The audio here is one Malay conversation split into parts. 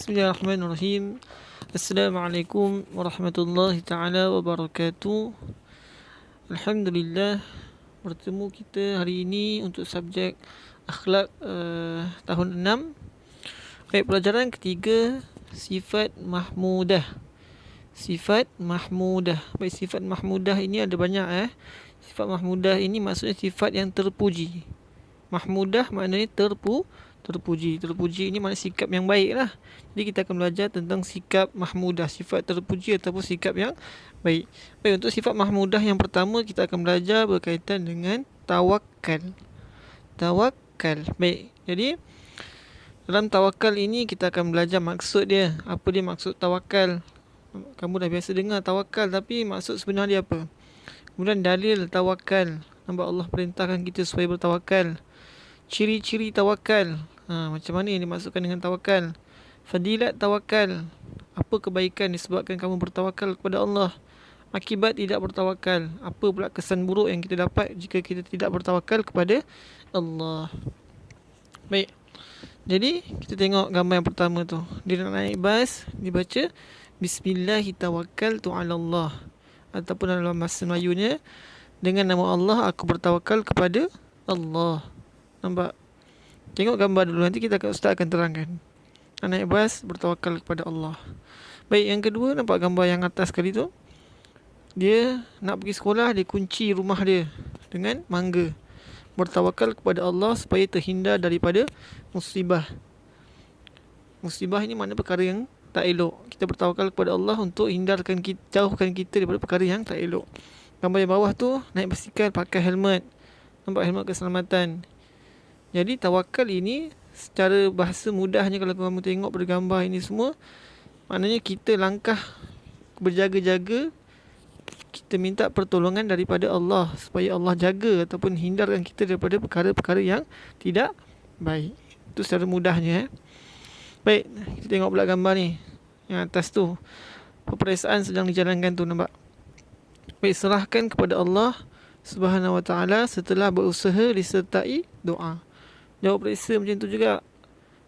Bismillahirrahmanirrahim. Assalamualaikum warahmatullahi taala wabarakatuh. Alhamdulillah, bertemu kita hari ini untuk subjek akhlak tahun 6. Baik, pelajaran ketiga, sifat mahmudah. Sifat mahmudah. Baik, sifat mahmudah ini ada banyak Sifat mahmudah ini maksudnya sifat yang terpuji. Mahmudah maknanya terpuji. Terpuji ini maknanya sikap yang baik lah. Jadi kita akan belajar tentang sikap mahmudah, sifat terpuji ataupun sikap yang baik. Baik, untuk sifat mahmudah yang pertama kita akan belajar berkaitan dengan tawakal. Tawakal. Baik, jadi dalam tawakal ini kita akan belajar maksud dia. Apa dia maksud tawakal? Kamu dah biasa dengar tawakal, tapi maksud sebenar dia apa? Kemudian dalil tawakal. Nampak Allah perintahkan kita supaya bertawakal. Ciri-ciri tawakal. Macam mana yang dimaksudkan dengan tawakal? Fadilat tawakal. Apa kebaikan disebabkan kamu bertawakal kepada Allah? Akibat tidak bertawakal. Apa pula kesan buruk yang kita dapat jika kita tidak bertawakal kepada Allah? Baik. Jadi kita tengok gambar yang pertama tu. Dia nak naik bas, dibaca Bismillahirrahmanirrahim. Ataupun dalam bahasa Melayunya, dengan nama Allah aku bertawakal kepada Allah. Nampak? Tengok gambar dulu, nanti Ustaz akan terangkan. Naik bas, bertawakal kepada Allah. Baik, yang kedua, nampak gambar yang atas kali tu. Dia nak pergi sekolah, dia kunci rumah dia dengan mangga. Bertawakal kepada Allah supaya terhindar daripada musibah. Musibah ini makna perkara yang tak elok. Kita bertawakal kepada Allah untuk jauhkan kita daripada perkara yang tak elok. Gambar yang bawah tu, naik basikal pakai helmet. Nampak helmet keselamatan. Jadi tawakal ini secara bahasa mudahnya, kalau kamu tengok pada gambar ini semua, maknanya kita langkah berjaga-jaga, kita minta pertolongan daripada Allah supaya Allah jaga ataupun hindarkan kita daripada perkara-perkara yang tidak baik. Itu secara mudahnya. Baik, kita tengok pula gambar ni yang atas tu. Peperiksaan sedang dijalankan tu, nampak? Baik, serahkan kepada Allah Subhanahu wa ta'ala setelah berusaha disertai doa. Jawab periksa macam tu juga.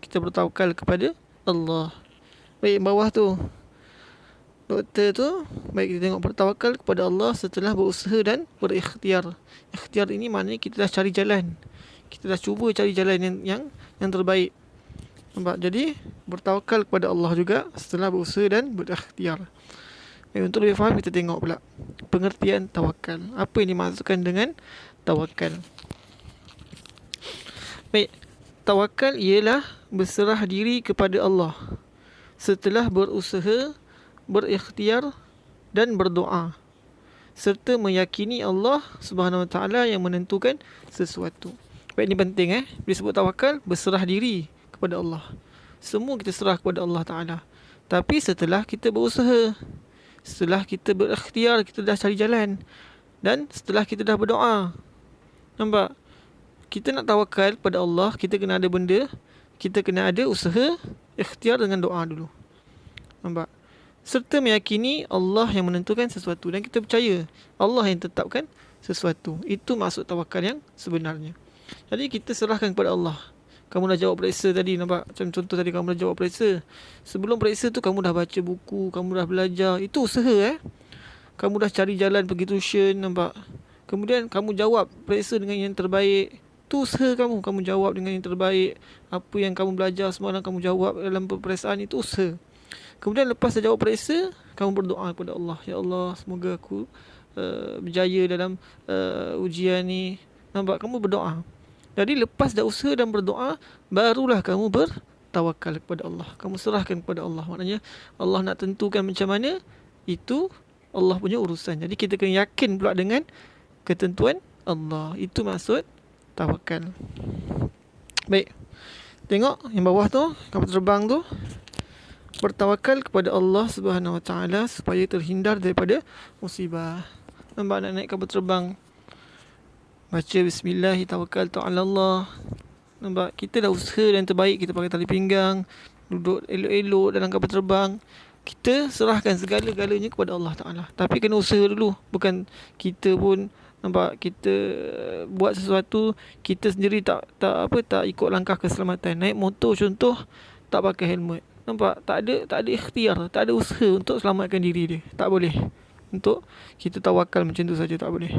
Kita bertawakal kepada Allah. Baik, bawah tu doktor tu, baik, kita tengok bertawakal kepada Allah setelah berusaha dan berikhtiar. Ikhtiar ini maknanya kita dah cari jalan. Kita dah cuba cari jalan yang terbaik. Nampak? Jadi bertawakal kepada Allah juga setelah berusaha dan berikhtiar. Baik, untuk lebih faham kita tengok pula pengertian tawakal. Apa yang dimaksudkan dengan tawakal? Baik, tawakal ialah berserah diri kepada Allah setelah berusaha, berikhtiar dan berdoa, serta meyakini Allah Subhanahu wa ta'ala yang menentukan sesuatu. Baik, ini penting disebut tawakal, berserah diri kepada Allah. Semua kita serah kepada Allah Ta'ala. Tapi setelah kita berusaha, setelah kita berikhtiar, kita dah cari jalan, dan setelah kita dah berdoa. Nampak? Kita nak tawakal pada Allah, kita kena ada benda, kita kena ada usaha, ikhtiar dengan doa dulu. Nampak? Serta meyakini Allah yang menentukan sesuatu, dan kita percaya Allah yang tetapkan sesuatu. Itu maksud tawakal yang sebenarnya. Jadi kita serahkan kepada Allah. Kamu dah jawab periksa tadi, nampak? Macam contoh tadi, kamu dah jawab periksa. Sebelum periksa tu kamu dah baca buku, kamu dah belajar. Itu usaha Kamu dah cari jalan pergi tuition, nampak? Kemudian kamu jawab periksa dengan yang terbaik. Itu usaha kamu. Kamu jawab dengan yang terbaik. Apa yang kamu belajar semalam kamu jawab dalam peperiksaan, itu usaha. Kemudian lepas dah jawab periksa, kamu berdoa kepada Allah. Ya Allah, semoga aku berjaya dalam ujian ni. Nampak? Kamu berdoa. Jadi lepas dah usaha dan berdoa, barulah kamu bertawakal kepada Allah. Kamu serahkan kepada Allah. Maknanya Allah nak tentukan macam mana, itu Allah punya urusan. Jadi kita kena yakin pula dengan ketentuan Allah. Itu maksud tawakal. Baik, tengok yang bawah tu, kapal terbang tu. Bertawakal kepada Allah Subhanahu wa ta'ala supaya terhindar daripada musibah. Nampak nak naik kapal terbang, baca Bismillahirrahmanirrahim. Nampak? Kita dah usaha yang terbaik. Kita pakai tali pinggang, duduk elok-elok dalam kapal terbang. Kita serahkan segala-galanya kepada Allah Ta'ala. Tapi kena usaha dulu. Bukan kita pun, nampak, kita buat sesuatu, kita sendiri tak ikut langkah keselamatan. Naik motor contoh, tak pakai helmet. Nampak? Tak ada ikhtiar, tak ada usaha untuk selamatkan diri dia. Tak boleh. Untuk kita tawakal macam tu saja, tak boleh.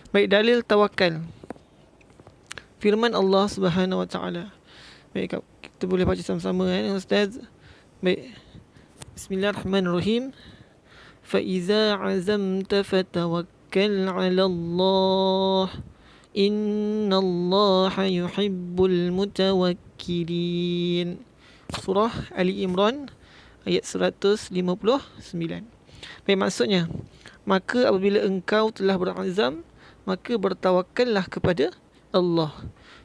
Baik, dalil tawakal. Firman Allah Subhanahu Wa Taala. Baik, kita boleh baca sama-sama Ustaz. Baik. Bismillahirrahmanirrahim. Fa iza azamta fatawakkal 'ala Allah. Innallaha yuhibbul mutawakkilin. Surah Ali Imran ayat 159. Baik, maksudnya, maka apabila engkau telah berazam, maka bertawakallah kepada Allah.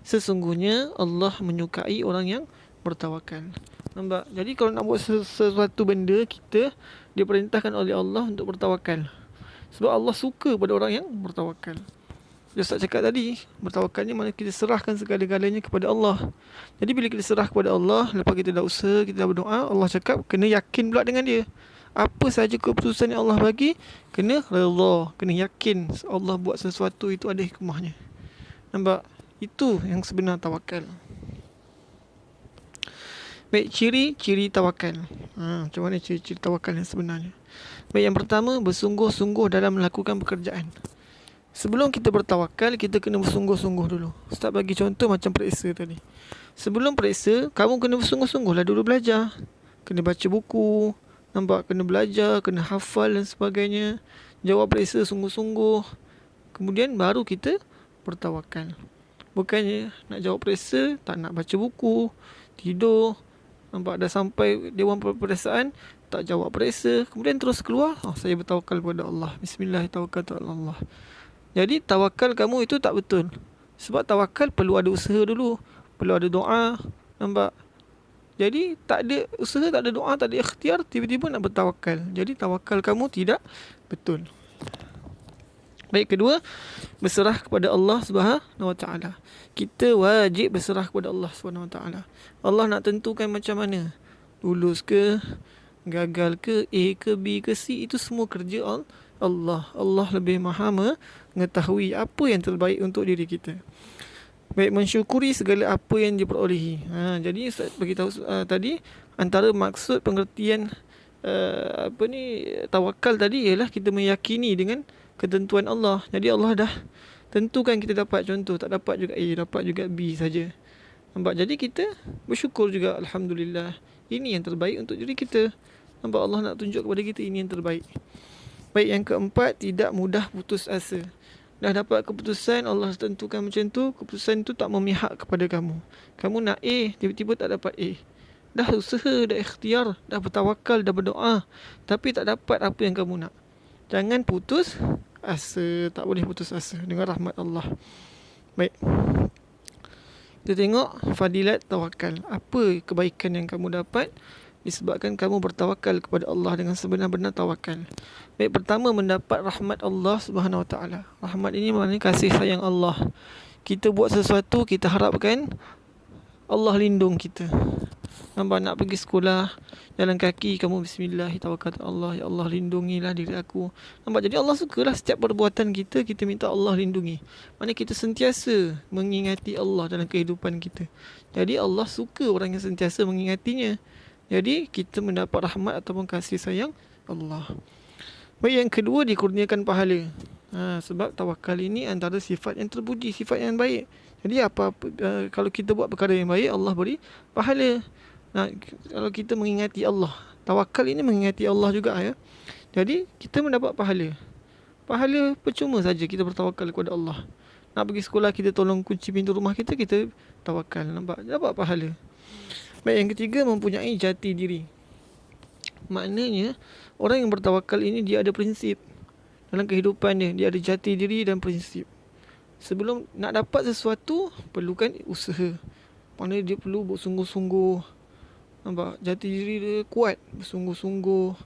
Sesungguhnya Allah menyukai orang yang bertawakal. Nampak? Jadi kalau nak buat sesuatu benda, kita diperintahkan oleh Allah untuk bertawakal. Sebab Allah suka pada orang yang bertawakal. Ustaz cakap tadi, bertawakal ni mana kita serahkan segala-galanya kepada Allah. Jadi bila kita serah kepada Allah, lepas kita dah usaha, kita dah berdoa, Allah cakap kena yakin pula dengan dia. Apa sahaja keputusan yang Allah bagi, kena redha, kena yakin Allah buat sesuatu itu ada hikmahnya. Nampak? Itu yang sebenar tawakal. Baik, ciri-ciri tawakal. Macam mana ciri-ciri tawakal yang sebenarnya? Baik, yang pertama, bersungguh-sungguh dalam melakukan pekerjaan. Sebelum kita bertawakal, kita kena bersungguh-sungguh dulu. Ustaz bagi contoh macam periksa tadi. Sebelum periksa, kamu kena bersungguh-sungguh lah dulu belajar. Kena baca buku, nampak, kena belajar, kena hafal dan sebagainya. Jawab periksa sungguh-sungguh. Kemudian baru kita bertawakal. Bukannya nak jawab periksa, tak nak baca buku, tidur. Nampak, dah sampai dewan peperiksaan, tak jawab periksa, kemudian terus keluar, saya bertawakal kepada Allah. Bismillahirrahmanirrahim. Jadi tawakal kamu itu tak betul. Sebab tawakal perlu ada usaha dulu, perlu ada doa. Nampak? Jadi tak ada usaha, tak ada doa, tak ada ikhtiar, tiba-tiba nak bertawakal. Jadi tawakal kamu tidak betul. Baik, kedua, berserah kepada Allah Subhanahu Wa Taala. Kita wajib berserah kepada Allah Subhanahu Wa Taala. Allah nak tentukan macam mana, lulus ke, gagal ke, A ke, B ke, C, itu semua kerja Allah. Allah lebih maha mengetahui apa yang terbaik untuk diri kita. Baik, mensyukuri segala apa yang diperolehi. Jadi Ustaz beritahu tadi, antara maksud pengertian tawakal tadi ialah kita meyakini dengan ketentuan Allah. Jadi Allah dah tentukan kita dapat, contoh tak dapat juga A, dapat juga B saja. Nampak? Jadi kita bersyukur juga, alhamdulillah, ini yang terbaik untuk diri kita. Nampak, Allah nak tunjuk kepada kita ini yang terbaik. Baik, yang keempat, tidak mudah putus asa. Dah dapat keputusan, Allah tentukan macam tu, keputusan tu tak memihak kepada kamu. Kamu nak A, tiba-tiba tak dapat A. Dah usaha, dah ikhtiar, dah bertawakal, dah berdoa, tapi tak dapat apa yang kamu nak. Jangan putus asa. Tak boleh putus asa dengan rahmat Allah. Baik, kita tengok fadilat tawakal. Apa kebaikan yang kamu dapat disebabkan kamu bertawakal kepada Allah dengan sebenar-benar tawakal. Baik, pertama, mendapat rahmat Allah Subhanahu Wa Taala. Rahmat ini maknanya kasih sayang Allah. Kita buat sesuatu, kita harapkan Allah lindung kita. Nampak, nak pergi sekolah, jalan kaki, kamu bismillah, tawakal Allah, ya Allah lindungilah diri aku. Nampak, jadi Allah sukalah setiap perbuatan kita, kita minta Allah lindungi. Maknanya kita sentiasa mengingati Allah dalam kehidupan kita. Jadi Allah suka orang yang sentiasa mengingatinya. Jadi kita mendapat rahmat ataupun kasih sayang Allah. Baik, yang kedua, dikurniakan pahala. Sebab tawakal ini antara sifat yang terpuji, sifat yang baik. Jadi kalau kita buat perkara yang baik, Allah beri pahala. Kalau kita mengingati Allah, tawakal ini mengingati Allah juga ya. Jadi kita mendapat pahala. Pahala percuma saja kita bertawakal kepada Allah. Nak pergi sekolah, kita tolong kunci pintu rumah kita, kita tawakal, nampak, dapat pahala. Baik, yang ketiga, mempunyai jati diri. Maknanya orang yang bertawakal ini dia ada prinsip dalam kehidupan dia. Dia ada jati diri dan prinsip. Sebelum nak dapat sesuatu, perlukan usaha. Maknanya dia perlu bersungguh-sungguh. Nampak, jati diri dia kuat, bersungguh-sungguh,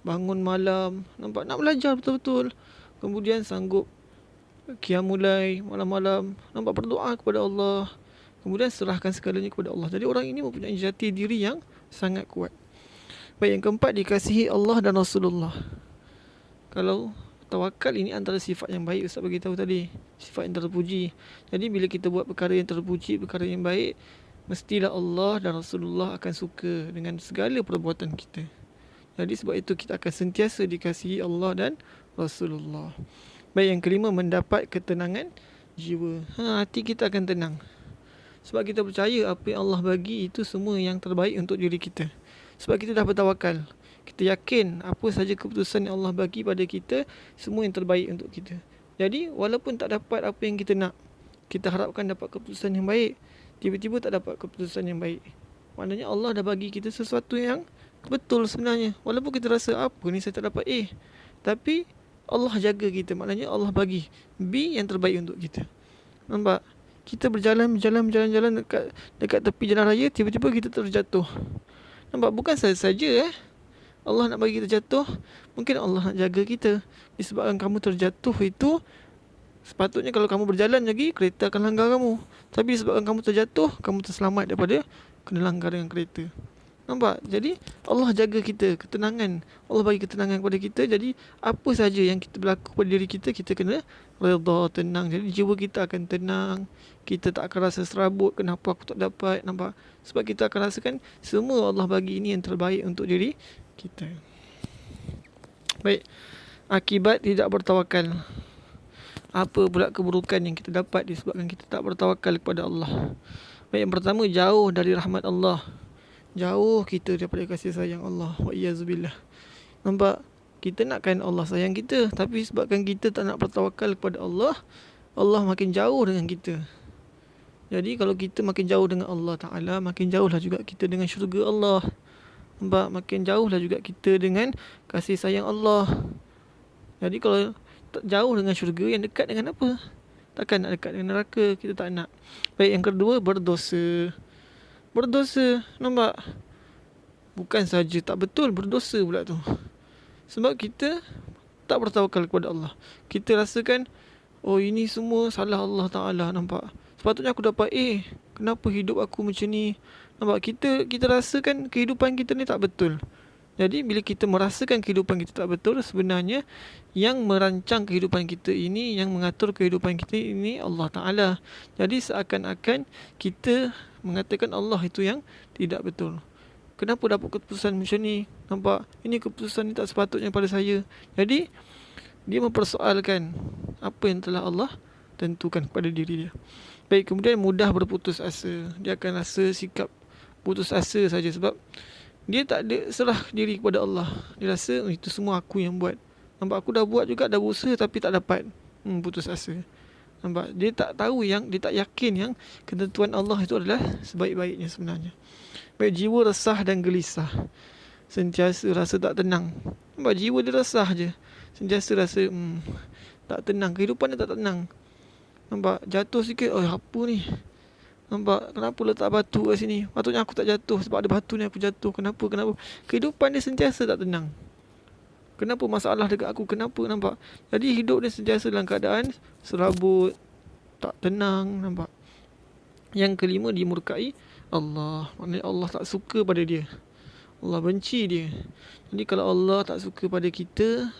bangun malam, nampak, nak belajar betul-betul. Kemudian sanggup qiyamul lail malam-malam, nampak, berdoa kepada Allah. Kemudian serahkan segalanya kepada Allah. Jadi orang ini mempunyai jati diri yang sangat kuat. Baik, yang keempat, dikasihi Allah dan Rasulullah. Kalau tawakal ini antara sifat yang baik, Ustaz beritahu tadi, sifat yang terpuji. Jadi bila kita buat perkara yang terpuji, perkara yang baik, mestilah Allah dan Rasulullah akan suka dengan segala perbuatan kita. Jadi sebab itu kita akan sentiasa dikasihi Allah dan Rasulullah. Baik, yang kelima, mendapat ketenangan jiwa. Hati kita akan tenang. Sebab kita percaya apa yang Allah bagi itu semua yang terbaik untuk diri kita. Sebab kita dah bertawakal. Kita yakin apa saja keputusan yang Allah bagi pada kita, semua yang terbaik untuk kita. Jadi walaupun tak dapat apa yang kita nak, kita harapkan dapat keputusan yang baik, tiba-tiba tak dapat keputusan yang baik, maknanya Allah dah bagi kita sesuatu yang betul sebenarnya. Walaupun kita rasa apa ni saya tak dapat A, tapi Allah jaga kita, maknanya Allah bagi B yang terbaik untuk kita. Nampak? Kita berjalan dekat tepi jalan raya, tiba-tiba kita terjatuh. Nampak? Bukan saja Allah nak bagi kita jatuh, mungkin Allah nak jaga kita. Disebabkan kamu terjatuh itu, sepatutnya kalau kamu berjalan lagi, kereta akan langgar kamu. Tapi disebabkan kamu terjatuh, kamu terselamat daripada kena langgar dengan kereta. Nampak? Jadi Allah jaga kita, ketenangan. Allah bagi ketenangan kepada kita. Jadi apa saja yang kita berlaku pada diri kita, kita kena redha, tenang. Jadi jiwa kita akan tenang. Kita tak akan rasa serabut, kenapa aku tak dapat. Nampak? Sebab kita akan rasakan semua Allah bagi ini yang terbaik untuk diri kita. Baik, akibat tidak bertawakal. Apa pula keburukan yang kita dapat disebabkan kita tak bertawakal kepada Allah? Baik, yang pertama, jauh dari rahmat Allah. Jauh kita daripada kasih sayang Allah. Wa iyazubillah. Nampak? Kita nakkan Allah sayang kita, tapi sebabkan kita tak nak bertawakal kepada Allah, Allah makin jauh dengan kita. Jadi kalau kita makin jauh dengan Allah Ta'ala, makin jauhlah juga kita dengan syurga Allah. Nampak? Makin jauhlah juga kita dengan kasih sayang Allah. Jadi kalau jauh dengan syurga, yang dekat dengan apa? Takkan nak dekat dengan neraka. Kita tak nak. Baik, yang kedua, berdosa. Berdosa. Nampak? Bukan saja tak betul, berdosa pula tu. Sebab kita tak bertawakal kepada Allah. Kita rasakan, oh ini semua salah Allah Ta'ala. Nampak? Sepatutnya aku dapat A, kenapa hidup aku macam ni? Nampak? Kita rasakan kehidupan kita ni tak betul. Jadi bila kita merasakan kehidupan kita tak betul, sebenarnya yang merancang kehidupan kita ini, yang mengatur kehidupan kita ini Allah Ta'ala. Jadi seakan-akan kita mengatakan Allah itu yang tidak betul. Kenapa dapat keputusan macam ni? Nampak? Ini keputusan ni tak sepatutnya pada saya. Jadi dia mempersoalkan apa yang telah Allah tentukan kepada diri dia. Baik, kemudian mudah berputus asa. Dia akan rasa sikap putus asa saja sebab dia tak ada serah diri kepada Allah. Dia rasa itu semua aku yang buat. Nampak? Aku dah buat juga, dah berusaha tapi tak dapat. Putus asa. Nampak? Dia tak tahu dia tak yakin yang ketentuan Allah itu adalah sebaik-baiknya sebenarnya. Baik, jiwa resah dan gelisah. Sentiasa rasa tak tenang. Nampak? Jiwa dia resah je. Sentiasa rasa tak tenang. Kehidupan dia tak tenang. Nampak? Jatuh sikit, apa ni? Nampak? Kenapa letak batu kat sini? Patutnya aku tak jatuh. Sebab ada batu ni aku jatuh. Kenapa? Kehidupan dia sentiasa tak tenang. Kenapa masalah dekat aku? Kenapa? Nampak? Jadi hidup dia sentiasa dalam keadaan serabut, tak tenang. Nampak? Yang kelima, dimurkai Allah. Maknanya Allah tak suka pada dia. Allah benci dia. Jadi kalau Allah tak suka pada kita,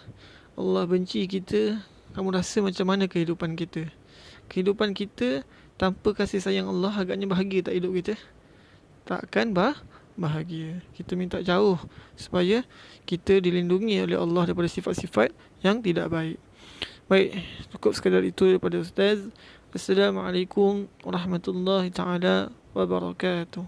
Allah benci kita, kamu rasa macam mana kehidupan kita? Kehidupan kita tanpa kasih sayang Allah, agaknya bahagia tak hidup kita? Takkan bahagia. Kita minta jauh supaya kita dilindungi oleh Allah daripada sifat-sifat yang tidak baik. Baik, cukup sekadar itu daripada Ustaz. Assalamualaikum warahmatullahi taala wabarakatuh.